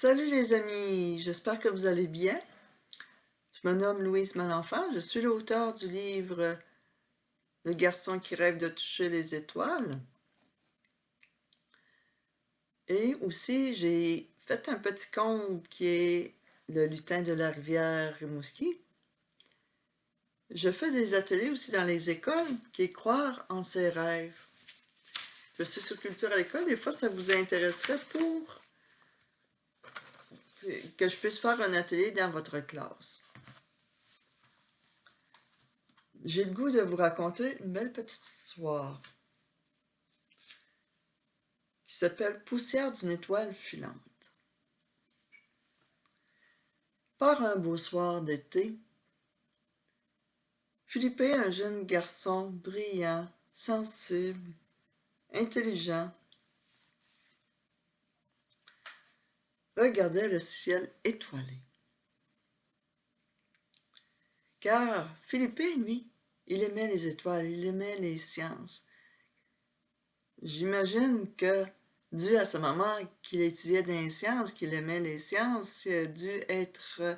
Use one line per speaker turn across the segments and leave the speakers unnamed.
Salut les amis, j'espère que vous allez bien. Je me nomme Louise Malenfant, je suis l'auteur du livre Le garçon qui rêve de toucher les étoiles. Et aussi, j'ai fait un petit conte qui est Le lutin de la rivière Rimouski. Je fais des ateliers aussi dans les écoles qui est croire en ses rêves. Je suis sur Culture à l'école, des fois ça vous intéresserait pour que je puisse faire un atelier dans votre classe. J'ai le goût de vous raconter une belle petite histoire qui s'appelle Poussière d'une étoile filante. Par un beau soir d'été, Philippe, un jeune garçon brillant, sensible, intelligent, regardait le ciel étoilé. Car Philippe, lui, il aimait les étoiles, il aimait les sciences. J'imagine que, dû à sa maman qu'il étudiait dans les sciences, qu'il aimait les sciences, il a dû être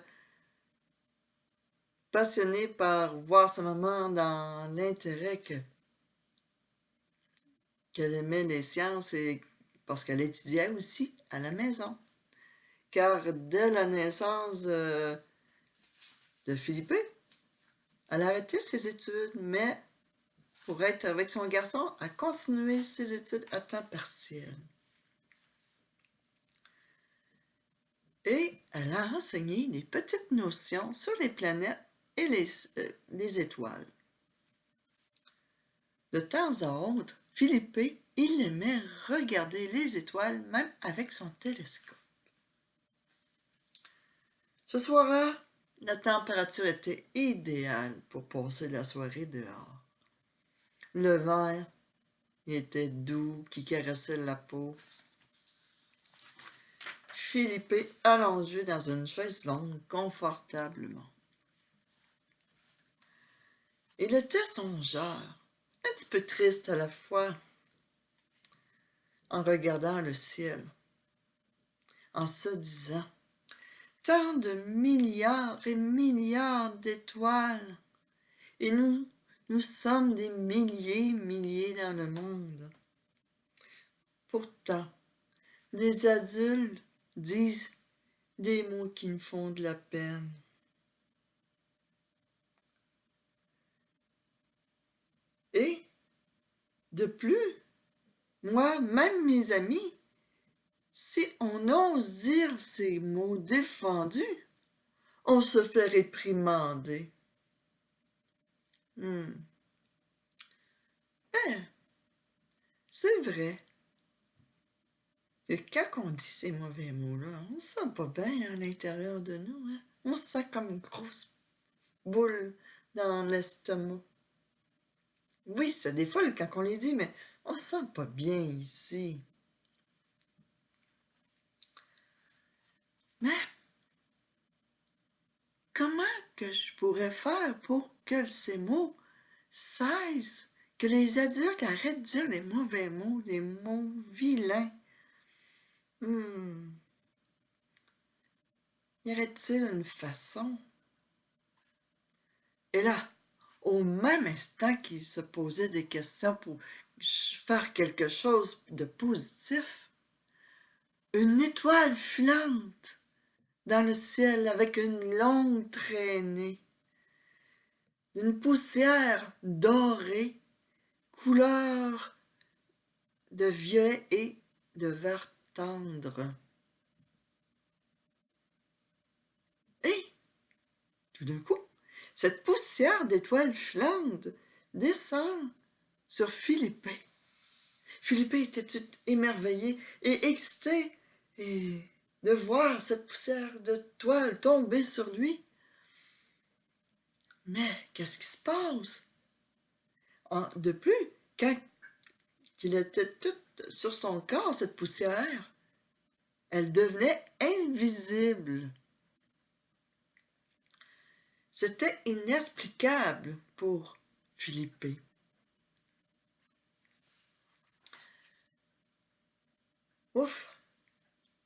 passionné par voir sa maman dans l'intérêt qu'elle aimait les sciences et parce qu'elle étudiait aussi à la maison. Car dès la naissance de Philippe, elle a arrêté ses études, mais pour être avec son garçon, a continué ses études à temps partiel. Et elle a enseigné des petites notions sur les planètes et les étoiles. De temps à autre, Philippe, il aimait regarder les étoiles même avec son télescope. Ce soir-là, la température était idéale pour passer la soirée dehors. Le vent était doux, qui caressait la peau. Philippe allongé dans une chaise longue confortablement. Il était songeur, un petit peu triste à la fois, en regardant le ciel, en se disant « Tant de milliards et milliards d'étoiles, et nous sommes des milliers dans le monde. Pourtant, des adultes disent des mots qui me font de la peine. Et, de plus, moi, même mes amis, si on ose dire ces mots défendus, on se fait réprimander. Ben, c'est vrai que quand on dit ces mauvais mots-là, on se sent pas bien à l'intérieur de nous. Hein? On se sent comme une grosse boule dans l'estomac. Oui, ça défoule quand on les dit, mais on se sent pas bien ici. Mais comment que je pourrais faire pour que ces mots cessent, que les adultes arrêtent de dire les mauvais mots, les mots vilains? Y aurait-il une façon? Et là, au même instant qu'il se posait des questions pour faire quelque chose de positif, une étoile filante dans le ciel avec une longue traînée, une poussière dorée, couleur de violet et de vert tendre. Et, tout d'un coup, cette poussière d'étoiles filantes descend sur Philippe. Philippe était tout émerveillé et excité de voir cette poussière d'étoiles tomber sur lui. Mais qu'est-ce qui se passe? De plus, quand il était tout sur son corps, cette poussière, elle devenait invisible. C'était inexplicable pour Philippe. Ouf,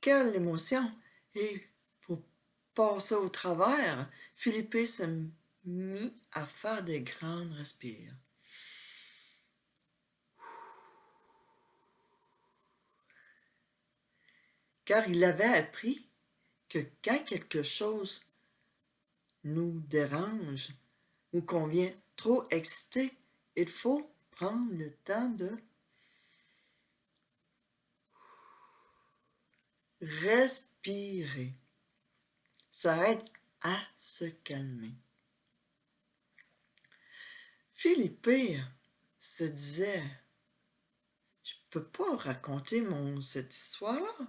quelle émotion! Et pour passer au travers, Philippe se mit à faire des grandes respires. Car il avait appris que quand quelque chose nous dérange ou qu'on vient trop excité, il faut prendre le temps de respirer. Ça aide à se calmer. Philippe se disait, je peux pas raconter cette histoire-là.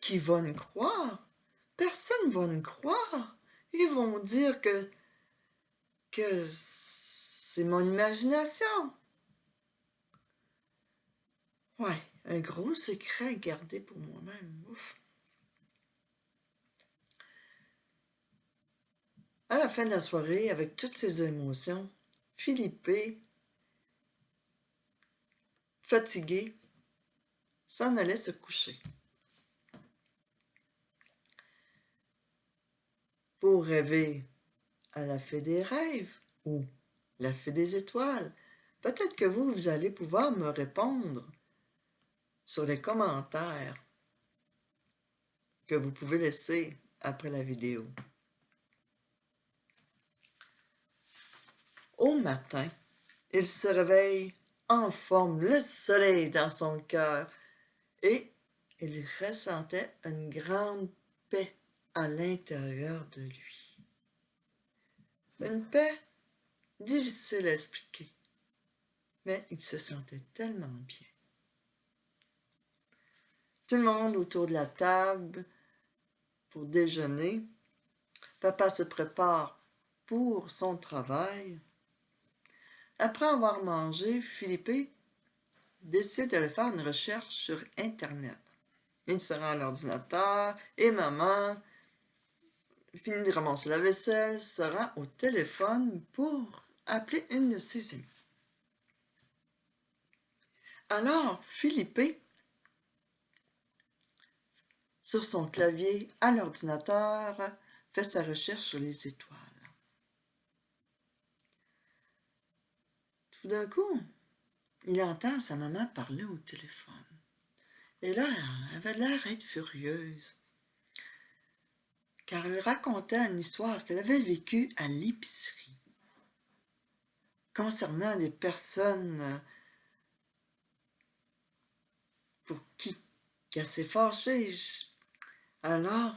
Qui va nous croire? Personne va nous croire. Ils vont dire que c'est mon imagination. Ouais, un gros secret à garder pour moi-même. Ouf. À la fin de la soirée, avec toutes ses émotions, Philippe, fatigué, s'en allait se coucher. Pour rêver à la fée des rêves ou la fée des étoiles, peut-être que vous allez pouvoir me répondre sur les commentaires que vous pouvez laisser après la vidéo. Au matin, il se réveille en forme, le soleil dans son cœur, et il ressentait une grande paix à l'intérieur de lui. Une paix difficile à expliquer, mais il se sentait tellement bien. Tout le monde autour de la table pour déjeuner. Papa se prépare pour son travail. Après avoir mangé, Philippe décide de faire une recherche sur Internet. Il se rend à l'ordinateur et maman finit de ramasser la vaisselle, se rend au téléphone pour appeler une de ses amies. Alors, Philippe, sur son clavier à l'ordinateur, fait sa recherche sur les étoiles. Tout d'un coup, il entend sa maman parler au téléphone. Et là, elle avait l'air d'être furieuse, car elle racontait une histoire qu'elle avait vécue à l'épicerie, concernant des personnes pour qui elle s'est fâchée. Alors,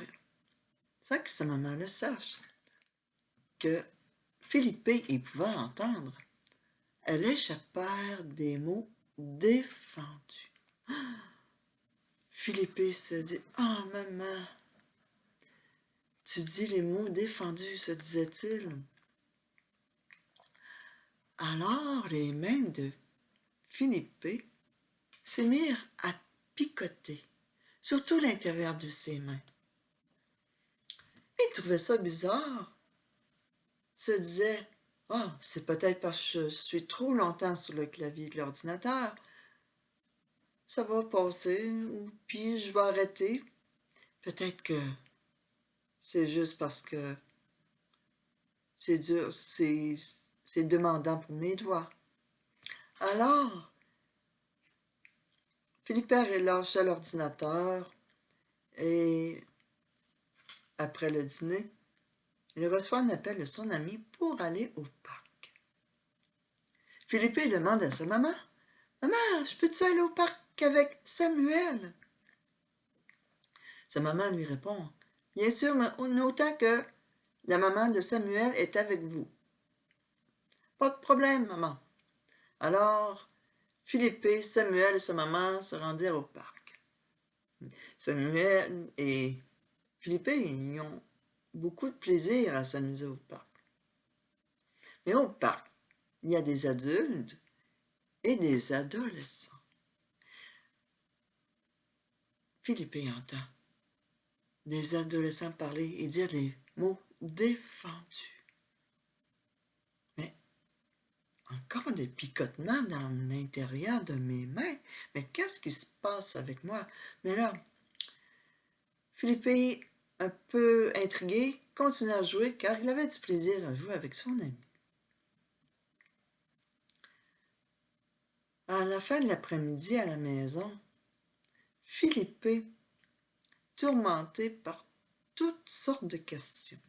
sans que sa maman le sache, que Philippe y pouvait entendre, elle échappèrent des mots défendus. Philippe se dit, « Ah, maman, tu dis les mots défendus, se disait-il. » Alors les mains de Philippe se mirent à picoter, surtout l'intérieur de ses mains. Il trouvait ça bizarre, se disait, « Ah, c'est peut-être parce que je suis trop longtemps sur le clavier de l'ordinateur. Ça va passer, puis je vais arrêter. Peut-être que c'est juste parce que c'est dur, c'est demandant pour mes doigts. » Alors, Philippe lâcha l'ordinateur et, après le dîner, il reçoit un appel de son ami pour aller au parc. Philippe demande à sa maman, « Maman, je peux-tu aller au parc avec Samuel? » Sa maman lui répond, « Bien sûr, mais autant que la maman de Samuel est avec vous. » « Pas de problème, maman. » Alors, Philippe, Samuel et sa maman se rendirent au parc. Samuel et Philippe, ils ont beaucoup de plaisir à s'amuser au parc. Mais au parc, il y a des adultes et des adolescents. Philippe entend des adolescents parler et dire les mots défendus. Mais encore des picotements dans l'intérieur de mes mains. Mais qu'est-ce qui se passe avec moi? Mais là, Philippe, un peu intrigué, continua à jouer car il avait du plaisir à jouer avec son ami. À la fin de l'après-midi à la maison, Philippe, tourmenté par toutes sortes de questions,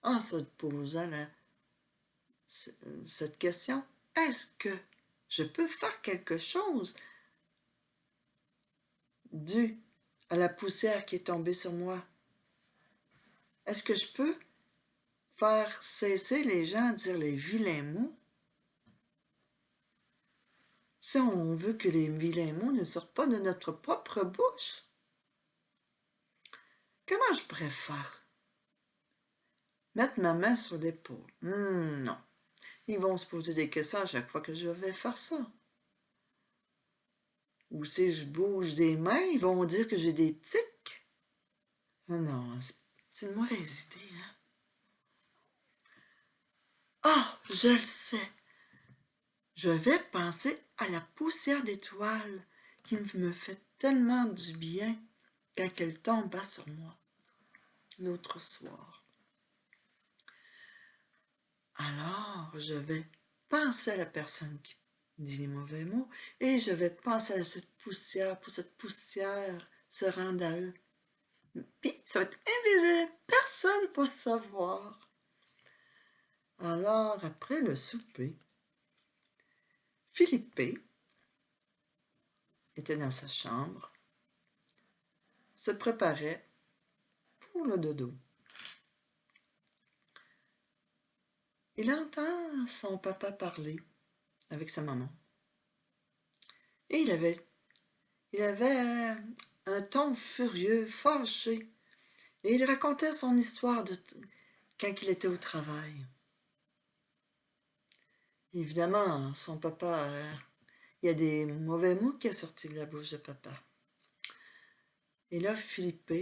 en se posant cette question, est-ce que je peux faire quelque chose dû à la poussière qui est tombée sur moi? Est-ce que je peux faire cesser les gens de dire les vilains mots? Si on veut que les vilains mots ne sortent pas de notre propre bouche, comment je pourrais faire? Mettre ma main sur l'épaule? Non. Ils vont se poser des questions à chaque fois que je vais faire ça. Ou si je bouge des mains, ils vont dire que j'ai des tics. Ah non, c'est une mauvaise idée, hein? Ah, je le sais. Je vais penser à la poussière d'étoiles qui me fait tellement du bien quand elle tomba sur moi l'autre soir. Alors, je vais penser à la personne qui dit les mauvais mots et je vais penser à cette poussière pour cette poussière se rende à eux. Puis, ça va être invisible. Personne ne peut savoir. Alors, après le souper, Philippe était dans sa chambre, se préparait pour le dodo. Il entend son papa parler avec sa maman. Et il avait un ton furieux, fâché. Et il racontait son histoire de quand il était au travail. Évidemment, son papa, il y a des mauvais mots qui sont sortis de la bouche de papa. Et là, Philippe,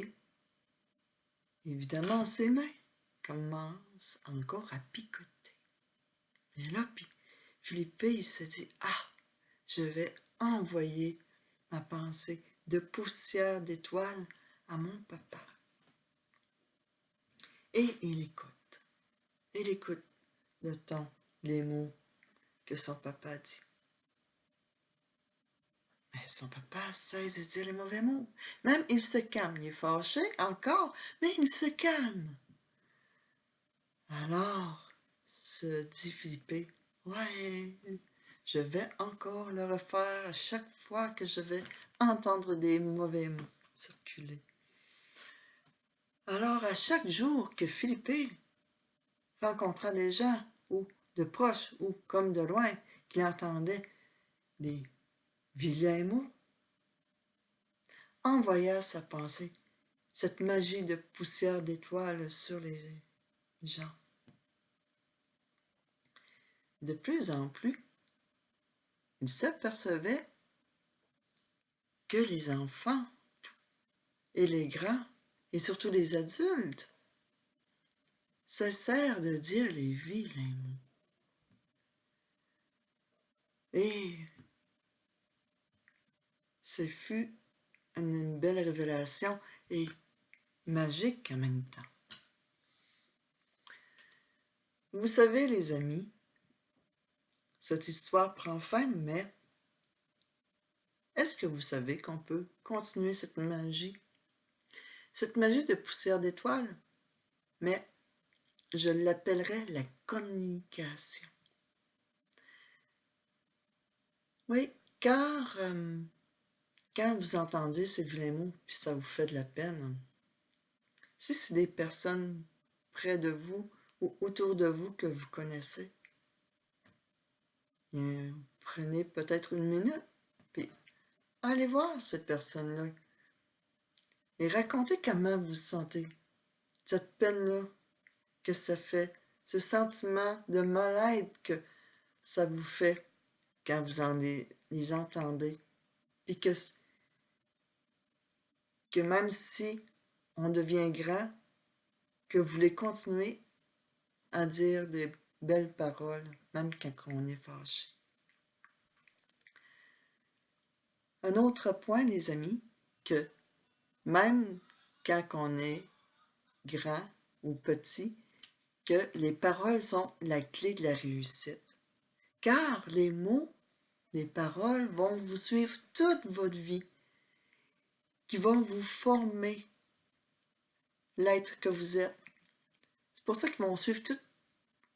évidemment, ses mains commencent encore à picoter. Et là, Philippe, il se dit, ah, je vais envoyer ma pensée de poussière d'étoiles à mon papa. Et il écoute. Il écoute le ton, les mots que son papa dit. Mais son papa cesse de dire les mauvais mots. Même il se calme. Il est fâché encore, mais il se calme. Alors, se dit Philippe, ouais, je vais encore le refaire à chaque fois que je vais entendre des mauvais mots circuler. Alors, à chaque jour que Philippe rencontra des gens, ou de proches, ou comme de loin, qu'il entendait des vilains mots, envoya sa pensée, cette magie de poussière d'étoiles sur les gens. De plus en plus, il s'apercevait que les enfants et les grands, et surtout les adultes, cessèrent de dire les vilains mots. Et ce fut une belle révélation et magique en même temps. Vous savez, les amis, cette histoire prend fin, mais est-ce que vous savez qu'on peut continuer cette magie de poussière d'étoiles? Mais je l'appellerais la communication. Oui, car quand vous entendez ces vilains mots, puis ça vous fait de la peine, si c'est des personnes près de vous ou autour de vous que vous connaissez, prenez peut-être une minute, puis allez voir cette personne-là et racontez comment vous vous sentez, cette peine-là que ça fait, ce sentiment de mal-être que ça vous fait quand vous les entendez, puis que même si on devient grand, que vous voulez continuer à dire des belles paroles, même quand on est fâché. Un autre point, les amis, que même quand on est grand ou petit, que les paroles sont la clé de la réussite. Car les mots, les paroles vont vous suivre toute votre vie, qui vont vous former l'être que vous êtes. C'est pour ça qu'ils vont suivre toute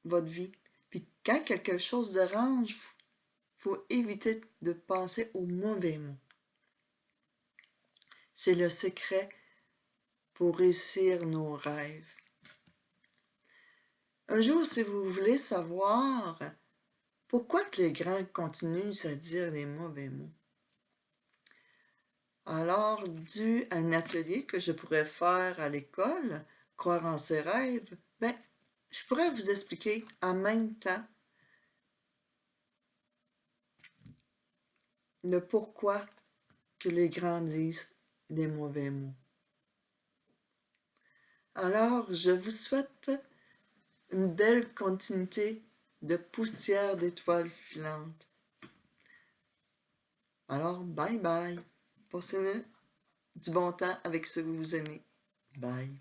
votre vie. Puis quand quelque chose dérange, il faut éviter de penser aux mauvais mots. C'est le secret pour réussir nos rêves. Un jour, si vous voulez savoir pourquoi que les grands continuent à dire les mauvais mots, alors, dû à un atelier que je pourrais faire à l'école, croire en ses rêves, je pourrais vous expliquer en même temps le pourquoi que les grands disent les mauvais mots. Alors, je vous souhaite une belle continuité de poussière d'étoiles filantes. Alors, bye bye. Passez du bon temps avec ceux que vous aimez. Bye.